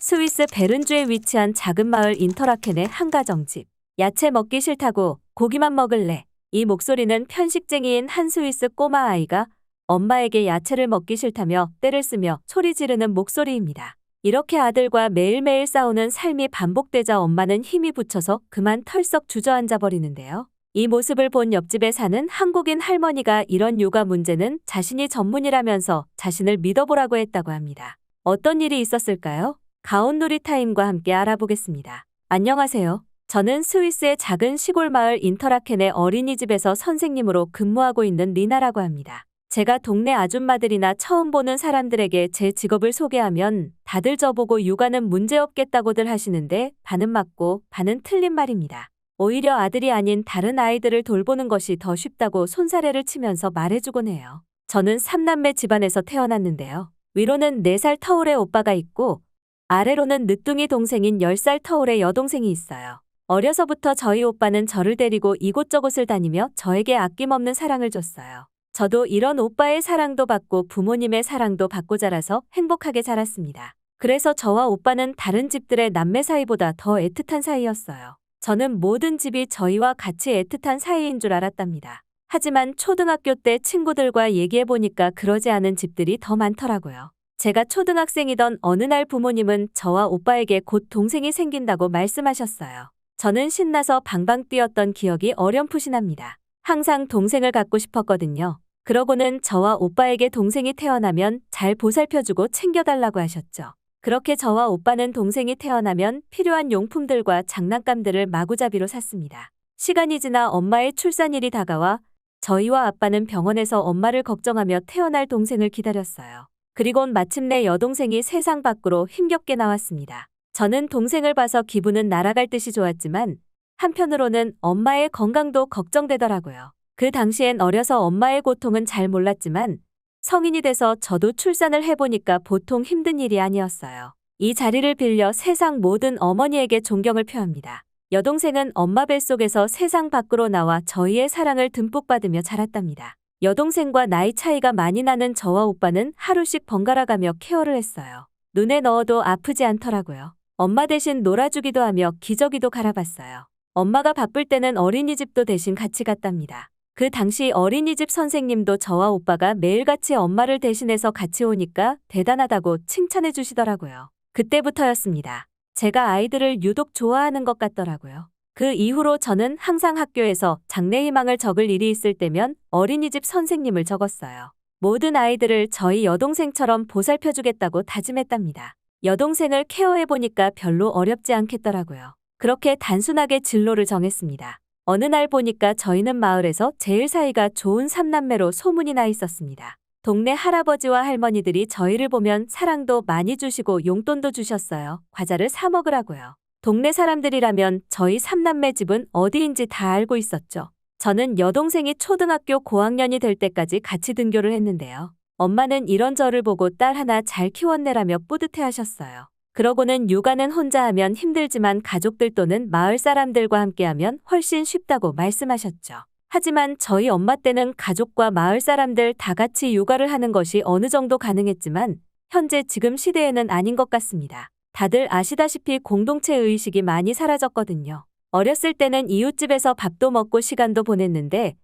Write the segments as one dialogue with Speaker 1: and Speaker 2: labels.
Speaker 1: 스위스 베른주에 위치한 작은 마을 인터라켄의 한가정집. 야채 먹기 싫다고 고기만 먹을래. 이 목소리는 편식쟁이인 한 스위스 꼬마 아이가 엄마에게 야채를 먹기 싫다며 떼를 쓰며 소리 지르는 목소리입니다. 이렇게 아들과 매일매일 싸우는 삶이 반복되자 엄마는 힘이 붙여서 그만 털썩 주저앉아 버리는데요. 이 모습을 본 옆집에 사는 한국인 할머니가 이런 육아 문제는 자신이 전문이라면서 자신을 믿어보라고 했다고 합니다. 어떤 일이 있었을까요? 가온누리 타임과 함께 알아보겠습니다. 안녕하세요. 저는 스위스의 작은 시골 마을 인터라켄의 어린이집에서 선생님으로 근무하고 있는 리나라고 합니다. 제가 동네 아줌마들이나 처음 보는 사람들에게 제 직업을 소개하면 다들 저보고 육아는 문제없겠다고들 하시는데 반은 맞고 반은 틀린 말입니다. 오히려 아들이 아닌 다른 아이들을 돌보는 것이 더 쉽다고 손사래를 치면서 말해주곤 해요. 저는 3남매 집안에서 태어났는데요. 위로는 4살 터울의 오빠가 있고 아래로는 늦둥이 동생인 10살 터울의 여동생이 있어요. 어려서부터 저희 오빠는 저를 데리고 이곳저곳을 다니며 저에게 아낌없는 사랑을 줬어요. 저도 이런 오빠의 사랑도 받고 부모님의 사랑도 받고 자라서 행복하게 자랐습니다. 그래서 저와 오빠는 다른 집들의 남매 사이보다 더 애틋한 사이였어요. 저는 모든 집이 저희와 같이 애틋한 사이인 줄 알았답니다. 하지만 초등학교 때 친구들과 얘기해보니까 그러지 않은 집들이 더 많더라고요. 제가 초등학생이던 어느 날 부모님은 저와 오빠에게 곧 동생이 생긴다고 말씀하셨어요. 저는 신나서 방방 뛰었던 기억이 어렴풋이납니다. 항상 동생을 갖고 싶었거든요. 그러고는 저와 오빠에게 동생이 태어나면 잘 보살펴주고 챙겨달라고 하셨죠. 그렇게 저와 오빠는 동생이 태어나면 필요한 용품들과 장난감들을 마구잡이로 샀습니다. 시간이 지나 엄마의 출산일이 다가와 저희와 아빠는 병원에서 엄마를 걱정하며 태어날 동생을 기다렸어요. 그리곤 마침내 여동생이 세상 밖으로 힘겹게 나왔습니다. 저는 동생을 봐서 기분은 날아갈 듯이 좋았지만 한편으로는 엄마의 건강도 걱정되더라고요. 그 당시엔 어려서 엄마의 고통은 잘 몰랐지만 성인이 돼서 저도 출산을 해보니까 보통 힘든 일이 아니었어요. 이 자리를 빌려 세상 모든 어머니에게 존경을 표합니다. 여동생은 엄마 뱃속에서 세상 밖으로 나와 저희의 사랑을 듬뿍 받으며 자랐답니다. 여동생과 나이 차이가 많이 나는 저와 오빠는 하루씩 번갈아가며 케어를 했어요. 눈에 넣어도 아프지 않더라고요. 엄마 대신 놀아주기도 하며 기저귀도 갈아봤어요. 엄마가 바쁠 때는 어린이집도 대신 같이 갔답니다. 그 당시 어린이집 선생님도 저와 오빠가 매일같이 엄마를 대신해서 같이 오니까 대단하다고 칭찬해 주시더라고요. 그때부터였습니다. 제가 아이들을 유독 좋아하는 것 같더라고요. 그 이후로 저는 항상 학교에서 장래희망을 적을 일이 있을 때면 어린이집 선생님을 적었어요. 모든 아이들을 저희 여동생처럼 보살펴주겠다고 다짐했답니다. 여동생을 케어해보니까 별로 어렵지 않겠더라고요. 그렇게 단순하게 진로를 정했습니다. 어느 날 보니까 저희는 마을에서 제일 사이가 좋은 3남매로 소문이 나 있었습니다. 동네 할아버지와 할머니들이 저희를 보면 사랑도 많이 주시고 용돈도 주셨어요. 과자를 사 먹으라고요. 동네 사람들이라면 저희 3남매 집은 어디인지 다 알고 있었죠. 저는 여동생이 초등학교 고학년이 될 때까지 같이 등교를 했는데요. 엄마는 이런 저를 보고 딸 하나 잘 키웠네라며 뿌듯해하셨어요. 그러고는 육아는 혼자 하면 힘들지만 가족들 또는 마을 사람들과 함께하면 훨씬 쉽다고 말씀하셨죠. 하지만 저희 엄마 때는 가족과 마을 사람들 다 같이 육아를 하는 것이 어느 정도 가능했지만 현재 지금 시대에는 아닌 것 같습니다. 다들 아시다시피 공동체 의식이 많이 사라졌거든요. 어렸을 때는 이웃집에서 밥도 먹고 시간도 보냈는데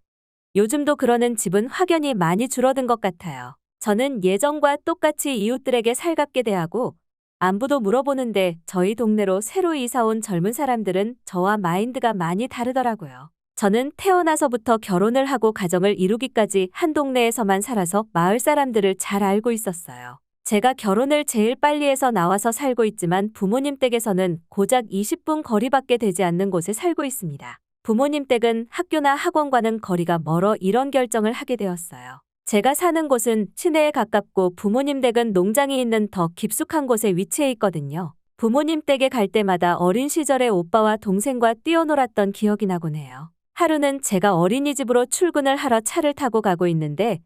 Speaker 1: 요즘도 그러는 집은 확연히 많이 줄어든 것 같아요. 저는 예전과 똑같이 이웃들에게 살갑게 대하고 안부도 물어보는데 저희 동네로 새로 이사 온 젊은 사람들은 저와 마인드가 많이 다르더라고요. 저는 태어나서부터 결혼을 하고 가정을 이루기까지 한 동네에서만 살아서 마을 사람들을 잘 알고 있었어요. 제가 결혼을 제일 빨리 해서 나와서 살고 있지만 부모님 댁에서는 고작 20분 거리밖에 되지 않는 곳에 살고 있습니다. 부모님 댁은 학교나 학원과는 거리가 멀어 이런 결정을 하게 되었어요. 제가 사는 곳은 시내에 가깝고 부모님 댁은 농장이 있는 더 깊숙한 곳에 위치해 있거든요. 부모님 댁에 갈 때마다 어린 시절에 오빠와 동생과 뛰어놀았던 기억이 나곤 해요. 하루는 제가 어린이집으로 출근을 하러 차를 타고 가고 있는데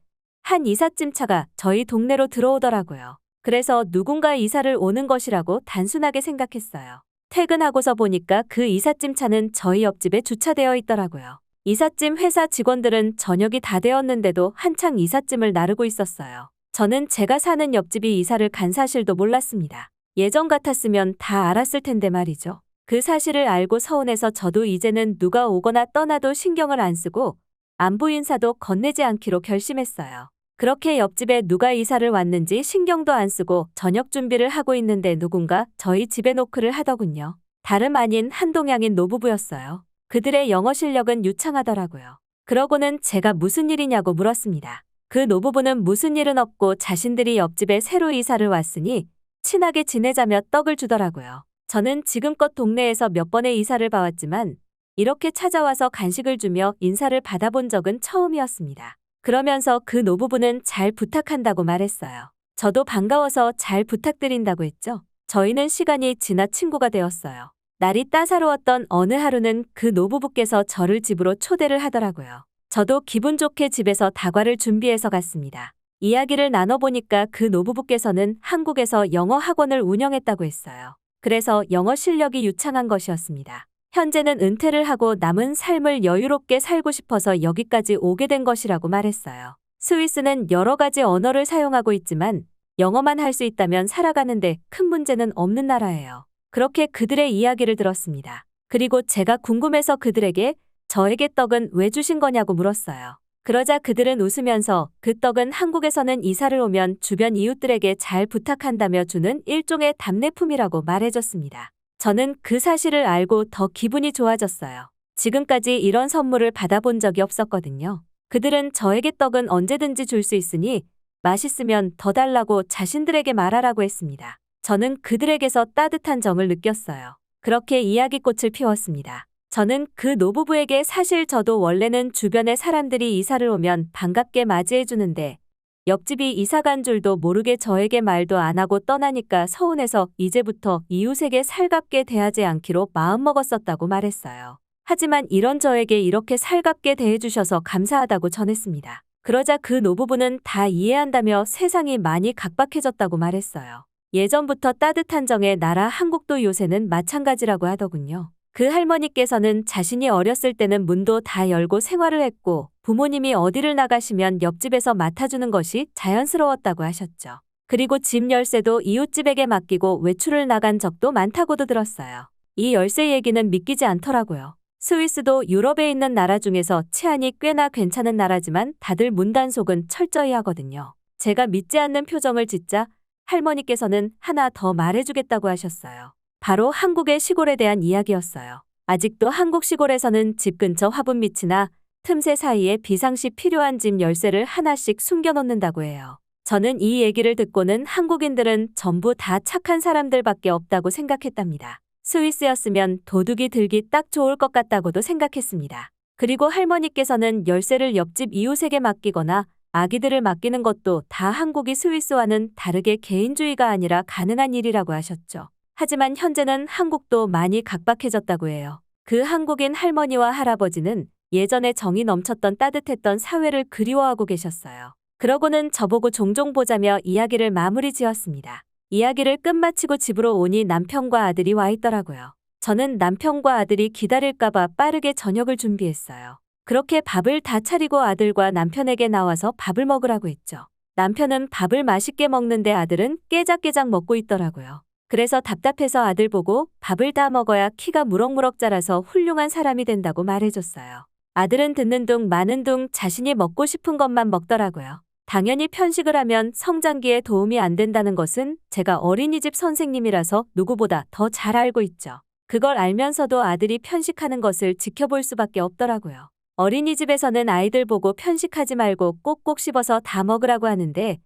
Speaker 1: 한 이삿짐 차가 저희 동네로 들어오더라고요. 그래서 누군가 이사를 오는 것이라고 단순하게 생각했어요. 퇴근하고서 보니까 그 이삿짐 차는 저희 옆집에 주차되어 있더라고요. 이삿짐 회사 직원들은 저녁이 다 되었는데도 한창 이삿짐을 나르고 있었어요. 저는 제가 사는 옆집이 이사를 간 사실도 몰랐습니다. 예전 같았으면 다 알았을 텐데 말이죠. 그 사실을 알고 서운해서 저도 이제는 누가 오거나 떠나도 신경을 안 쓰고 안부 인사도 건네지 않기로 결심했어요. 그렇게 옆집에 누가 이사를 왔는지 신경도 안 쓰고 저녁 준비를 하고 있는데 누군가 저희 집에 노크를 하더군요. 다름 아닌 한동양인 노부부였어요. 그들의 영어 실력은 유창하더라고요. 그러고는 제가 무슨 일이냐고 물었습니다. 그 노부부는 무슨 일은 없고 자신들이 옆집에 새로 이사를 왔으니 친하게 지내자며 떡을 주더라고요. 저는 지금껏 동네에서 몇 번의 이사를 봐왔지만 이렇게 찾아와서 간식을 주며 인사를 받아본 적은 처음이었습니다. 그러면서 그 노부부는 잘 부탁한다고 말했어요. 저도 반가워서 잘 부탁드린다고 했죠. 저희는 시간이 지나 친구가 되었어요. 날이 따사로웠던 어느 하루는 그 노부부께서 저를 집으로 초대를 하더라고요. 저도 기분 좋게 집에서 다과를 준비해서 갔습니다. 이야기를 나눠보니까 그 노부부께서는 한국에서 영어 학원을 운영했다고 했어요. 그래서 영어 실력이 유창한 것이었습니다. 현재는 은퇴를 하고 남은 삶을 여유롭게 살고 싶어서 여기까지 오게 된 것이라고 말했어요. 스위스는 여러 가지 언어를 사용하고 있지만 영어만 할 수 있다면 살아가는데 큰 문제는 없는 나라예요. 그렇게 그들의 이야기를 들었습니다. 그리고 제가 궁금해서 그들에게 저에게 떡은 왜 주신 거냐고 물었어요. 그러자 그들은 웃으면서 그 떡은 한국에서는 이사를 오면 주변 이웃들에게 잘 부탁한다며 주는 일종의 답례품이라고 말해줬습니다. 저는 그 사실을 알고 더 기분이 좋아졌어요. 지금까지 이런 선물을 받아본 적이 없었거든요. 그들은 저에게 떡은 언제든지 줄 수 있으니 맛있으면 더 달라고 자신들에게 말하라고 했습니다. 저는 그들에게서 따뜻한 정을 느꼈어요. 그렇게 이야기꽃을 피웠습니다. 저는 그 노부부에게 사실 저도 원래는 주변의 사람들이 이사를 오면 반갑게 맞이해주는데 옆집이 이사 간 줄도 모르게 저에게 말도 안 하고 떠나니까 서운해서 이제부터 이웃에게 살갑게 대하지 않기로 마음먹었었다고 말했어요. 하지만 이런 저에게 이렇게 살갑게 대해주셔서 감사하다고 전했습니다. 그러자 그 노부부는 다 이해한다며 세상이 많이 각박해졌다고 말했어요. 예전부터 따뜻한 정의 나라 한국도 요새는 마찬가지라고 하더군요. 그 할머니께서는 자신이 어렸을 때는 문도 다 열고 생활을 했고 부모님이 어디를 나가시면 옆집에서 맡아주는 것이 자연스러웠다고 하셨죠. 그리고 집 열쇠도 이웃집에게 맡기고 외출을 나간 적도 많다고도 들었어요. 이 열쇠 얘기는 믿기지 않더라고요. 스위스도 유럽에 있는 나라 중에서 치안이 꽤나 괜찮은 나라지만 다들 문단속은 철저히 하거든요. 제가 믿지 않는 표정을 짓자 할머니께서는 하나 더 말해주겠다고 하셨어요. 바로 한국의 시골에 대한 이야기였어요. 아직도 한국 시골에서는 집 근처 화분 밑이나 틈새 사이에 비상시 필요한 집 열쇠를 하나씩 숨겨놓는다고 해요. 저는 이 얘기를 듣고는 한국인들은 전부 다 착한 사람들밖에 없다고 생각했답니다. 스위스였으면 도둑이 들기 딱 좋을 것 같다고도 생각했습니다. 그리고 할머니께서는 열쇠를 옆집 이웃에게 맡기거나 아기들을 맡기는 것도 다 한국이 스위스와는 다르게 개인주의가 아니라 가능한 일이라고 하셨죠. 하지만 현재는 한국도 많이 각박해졌다고 해요. 그 한국인 할머니와 할아버지는 예전에 정이 넘쳤던 따뜻했던 사회를 그리워하고 계셨어요. 그러고는 저보고 종종 보자며 이야기를 마무리 지었습니다. 이야기를 끝마치고 집으로 오니 남편과 아들이 와 있더라고요. 저는 남편과 아들이 기다릴까봐 빠르게 저녁을 준비했어요. 그렇게 밥을 다 차리고 아들과 남편에게 나와서 밥을 먹으라고 했죠. 남편은 밥을 맛있게 먹는데 아들은 깨작깨작 먹고 있더라고요. 그래서 답답해서 아들 보고 밥을 다 먹어야 키가 무럭무럭 자라서 훌륭한 사람이 된다고 말해줬어요. 아들은 듣는 둥 마는 둥 자신이 먹고 싶은 것만 먹더라고요. 당연히 편식을 하면 성장기에 도움이 안 된다는 것은 제가 어린이집 선생님이라서 누구보다 더 잘 알고 있죠. 그걸 알면서도 아들이 편식하는 것을 지켜볼 수밖에 없더라고요. 어린이집에서는 아이들 보고 편식하지 말고 꼭꼭 씹어서 다 먹으라고 하는데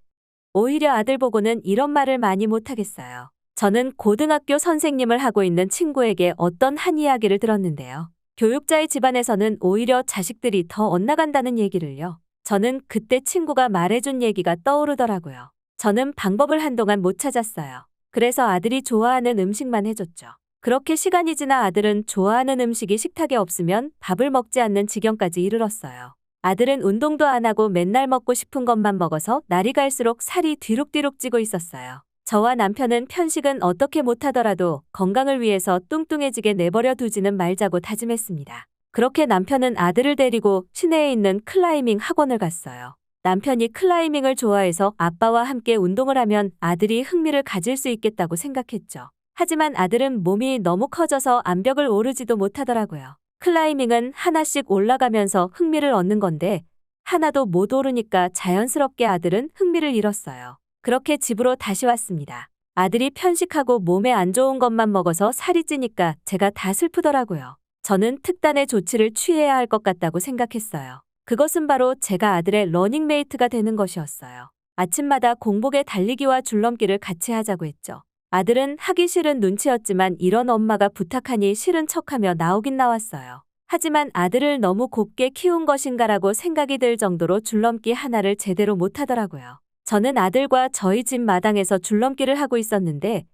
Speaker 1: 오히려 아들 보고는 이런 말을 많이 못하겠어요. 저는 고등학교 선생님을 하고 있는 친구에게 어떤 한 이야기를 들었는데요. 교육자의 집안에서는 오히려 자식들이 더 엇나간다는 얘기를요. 저는 그때 친구가 말해준 얘기가 떠오르더라고요. 저는 방법을 한동안 못 찾았어요. 그래서 아들이 좋아하는 음식만 해줬죠. 그렇게 시간이 지나 아들은 좋아하는 음식이 식탁에 없으면 밥을 먹지 않는 지경까지 이르렀어요. 아들은 운동도 안 하고 맨날 먹고 싶은 것만 먹어서 날이 갈수록 살이 뒤룩뒤룩 찌고 있었어요. 저와 남편은 편식은 어떻게 못하더라도 건강을 위해서 뚱뚱해지게 내버려 두지는 말자고 다짐했습니다. 그렇게 남편은 아들을 데리고 시내에 있는 클라이밍 학원을 갔어요. 남편이 클라이밍을 좋아해서 아빠와 함께 운동을 하면 아들이 흥미를 가질 수 있겠다고 생각했죠. 하지만 아들은 몸이 너무 커져서 암벽을 오르지도 못하더라고요. 클라이밍은 하나씩 올라가면서 흥미를 얻는 건데 하나도 못 오르니까 자연스럽게 아들은 흥미를 잃었어요. 그렇게 집으로 다시 왔습니다. 아들이 편식하고 몸에 안 좋은 것만 먹어서 살이 찌니까 제가 다 슬프더라고요. 저는 특단의 조치를 취해야 할 것 같다고 생각했어요. 그것은 바로 제가 아들의 러닝메이트가 되는 것이었어요. 아침마다 공복에 달리기와 줄넘기를 같이 하자고 했죠. 아들은 하기 싫은 눈치였지만 이런 엄마가 부탁하니 싫은 척하며 나오긴 나왔어요. 하지만 아들을 너무 곱게 키운 것인가라고 생각이 들 정도로 줄넘기 하나를 제대로 못하더라고요. 저는 아들과 저희 집 마당에서 줄넘기를 하고 있었는데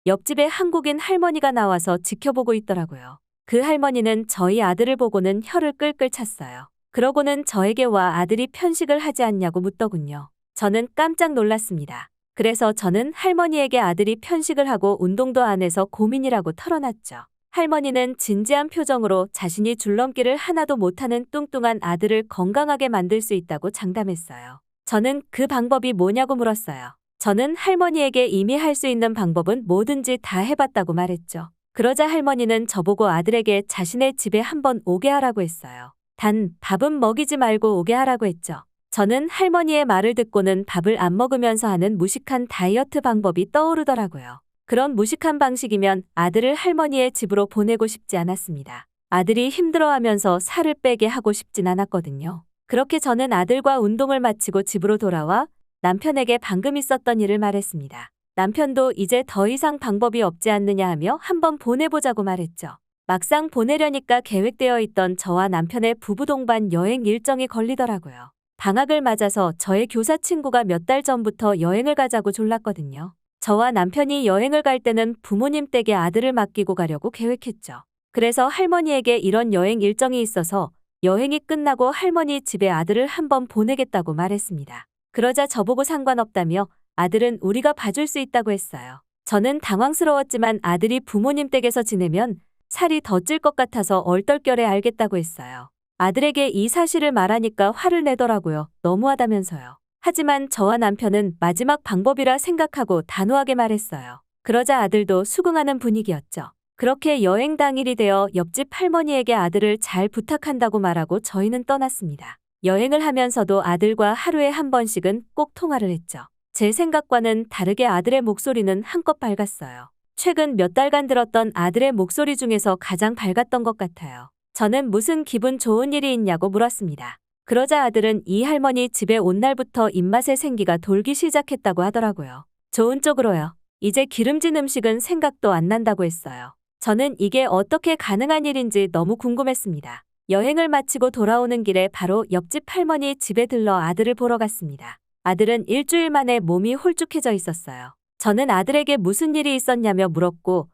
Speaker 1: 옆집에 한국인 할머니가 나와서 지켜보고 있더라고요. 그 할머니는 저희 아들을 보고는 혀를 끌끌 찼어요. 그러고는 저에게 와 아들이 편식을 하지 않냐고 묻더군요. 저는 깜짝 놀랐습니다. 그래서 저는 할머니에게 아들이 편식을 하고 운동도 안 해서 고민이라고 털어놨죠. 할머니는 진지한 표정으로 자신이 줄넘기를 하나도 못하는 뚱뚱한 아들을 건강하게 만들 수 있다고 장담했어요. 저는 그 방법이 뭐냐고 물었어요. 저는 할머니에게 이미 할 수 있는 방법은 뭐든지 다 해봤다고 말했죠. 그러자 할머니는 저보고 아들에게 자신의 집에 한번 오게 하라고 했어요. 단 밥은 먹이지 말고 오게 하라고 했죠. 저는 할머니의 말을 듣고는 밥을 안 먹으면서 하는 무식한 다이어트 방법이 떠오르더라고요. 그런 무식한 방식이면 아들을 할머니의 집으로 보내고 싶지 않았습니다. 아들이 힘들어하면서 살을 빼게 하고 싶진 않았거든요. 그렇게 저는 아들과 운동을 마치고 집으로 돌아와 남편에게 방금 있었던 일을 말했습니다. 남편도 이제 더 이상 방법이 없지 않느냐 하며 한번 보내보자고 말했죠. 막상 보내려니까 계획되어 있던 저와 남편의 부부 동반 여행 일정이 걸리더라고요. 방학을 맞아서 저의 교사 친구가 몇 달 전부터 여행을 가자고 졸랐거든요. 저와 남편이 여행을 갈 때는 부모님 댁에 아들을 맡기고 가려고 계획했죠. 그래서 할머니에게 이런 여행 일정이 있어서 여행이 끝나고 할머니 집에 아들을 한번 보내겠다고 말했습니다. 그러자 저보고 상관없다며 아들은 우리가 봐줄 수 있다고 했어요. 저는 당황스러웠지만 아들이 부모님 댁에서 지내면 살이 더 찔 것 같아서 얼떨결에 알겠다고 했어요. 아들에게 이 사실을 말하니까 화를 내더라고요. 너무하다면서요. 하지만 저와 남편은 마지막 방법이라 생각하고 단호하게 말했어요. 그러자 아들도 수긍하는 분위기였죠. 그렇게 여행 당일이 되어 옆집 할머니에게 아들을 잘 부탁한다고 말하고 저희는 떠났습니다. 여행을 하면서도 아들과 하루에 한 번씩은 꼭 통화를 했죠. 제 생각과는 다르게 아들의 목소리는 한껏 밝았어요. 최근 몇 달간 들었던 아들의 목소리 중에서 가장 밝았던 것 같아요. 저는 무슨 기분 좋은 일이 있냐고 물었습니다. 그러자 아들은 이 할머니 집에 온 날부터 입맛에 생기가 돌기 시작했다고 하더라고요. 좋은 쪽으로요. 이제 기름진 음식은 생각도 안 난다고 했어요. 저는 이게 어떻게 가능한 일인지 너무 궁금했습니다. 여행을 마치고 돌아오는 길에 바로 옆집 할머니 집에 들러 아들을 보러 갔습니다. 아들은 일주일 만에 몸이 홀쭉해져 있었어요. 저는 아들에게 무슨 일이 있었냐며 물었고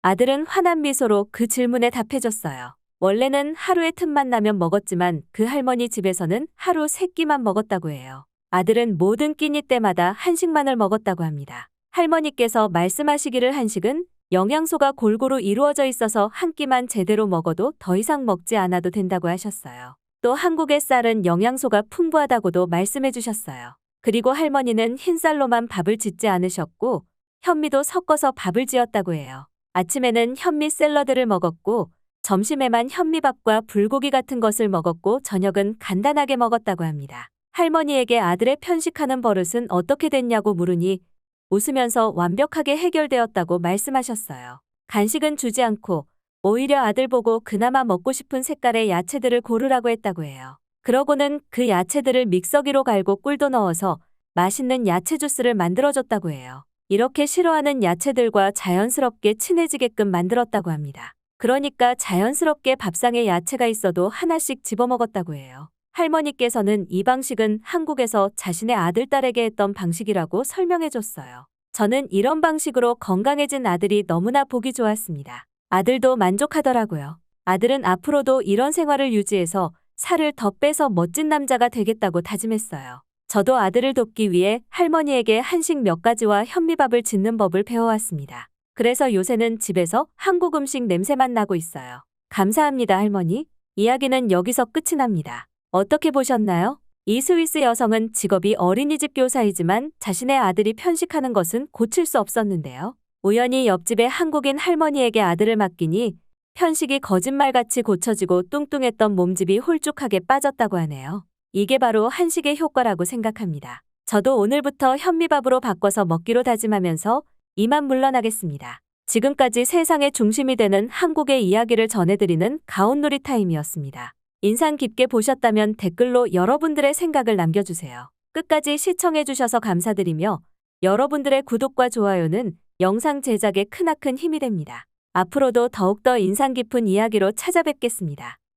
Speaker 1: 아들은 환한 미소로 그 질문에 답해줬어요. 원래는 하루에 틈만 나면 먹었지만 그 할머니 집에서는 하루 3끼만 먹었다고 해요. 아들은 모든 끼니 때마다 한식만을 먹었다고 합니다. 할머니께서 말씀하시기를 한식은 영양소가 골고루 이루어져 있어서 한 끼만 제대로 먹어도 더 이상 먹지 않아도 된다고 하셨어요. 또 한국의 쌀은 영양소가 풍부하다고도 말씀해 주셨어요. 그리고 할머니는 흰쌀로만 밥을 짓지 않으셨고 현미도 섞어서 밥을 지었다고 해요. 아침에는 현미 샐러드를 먹었고 점심에만 현미밥과 불고기 같은 것을 먹었고 저녁은 간단하게 먹었다고 합니다. 할머니에게 아들의 편식하는 버릇은 어떻게 됐냐고 물으니 웃으면서 완벽하게 해결되었다고 말씀하셨어요. 간식은 주지 않고 오히려 아들 보고 그나마 먹고 싶은 색깔의 야채들을 고르라고 했다고 해요. 그러고는 그 야채들을 믹서기로 갈고 꿀도 넣어서 맛있는 야채 주스를 만들어줬다고 해요. 이렇게 싫어하는 야채들과 자연스럽게 친해지게끔 만들었다고 합니다. 그러니까 자연스럽게 밥상에 야채가 있어도 하나씩 집어먹었다고 해요. 할머니께서는 이 방식은 한국에서 자신의 아들, 딸에게 했던 방식이라고 설명해줬어요. 저는 이런 방식으로 건강해진 아들이 너무나 보기 좋았습니다. 아들도 만족하더라고요. 아들은 앞으로도 이런 생활을 유지해서 살을 더 빼서 멋진 남자가 되겠다고 다짐했어요. 저도 아들을 돕기 위해 할머니에게 한식 몇 가지와 현미밥을 짓는 법을 배워왔습니다. 그래서 요새는 집에서 한국 음식 냄새만 나고 있어요. 감사합니다, 할머니. 이야기는 여기서 끝이 납니다. 어떻게 보셨나요? 이 스위스 여성은 직업이 어린이집 교사이지만 자신의 아들이 편식하는 것은 고칠 수 없었는데요. 우연히 옆집의 한국인 할머니에게 아들을 맡기니 편식이 거짓말같이 고쳐지고 뚱뚱했던 몸집이 홀쭉하게 빠졌다고 하네요. 이게 바로 한식의 효과라고 생각합니다. 저도 오늘부터 현미밥으로 바꿔서 먹기로 다짐하면서 이만 물러나겠습니다. 지금까지 세상의 중심이 되는 한국의 이야기를 전해드리는 가온누리 타임이었습니다. 인상 깊게 보셨다면 댓글로 여러분들의 생각을 남겨주세요. 끝까지 시청해주셔서 감사드리며 여러분들의 구독과 좋아요는 영상 제작에 크나큰 힘이 됩니다. 앞으로도 더욱더 인상 깊은 이야기로 찾아뵙겠습니다.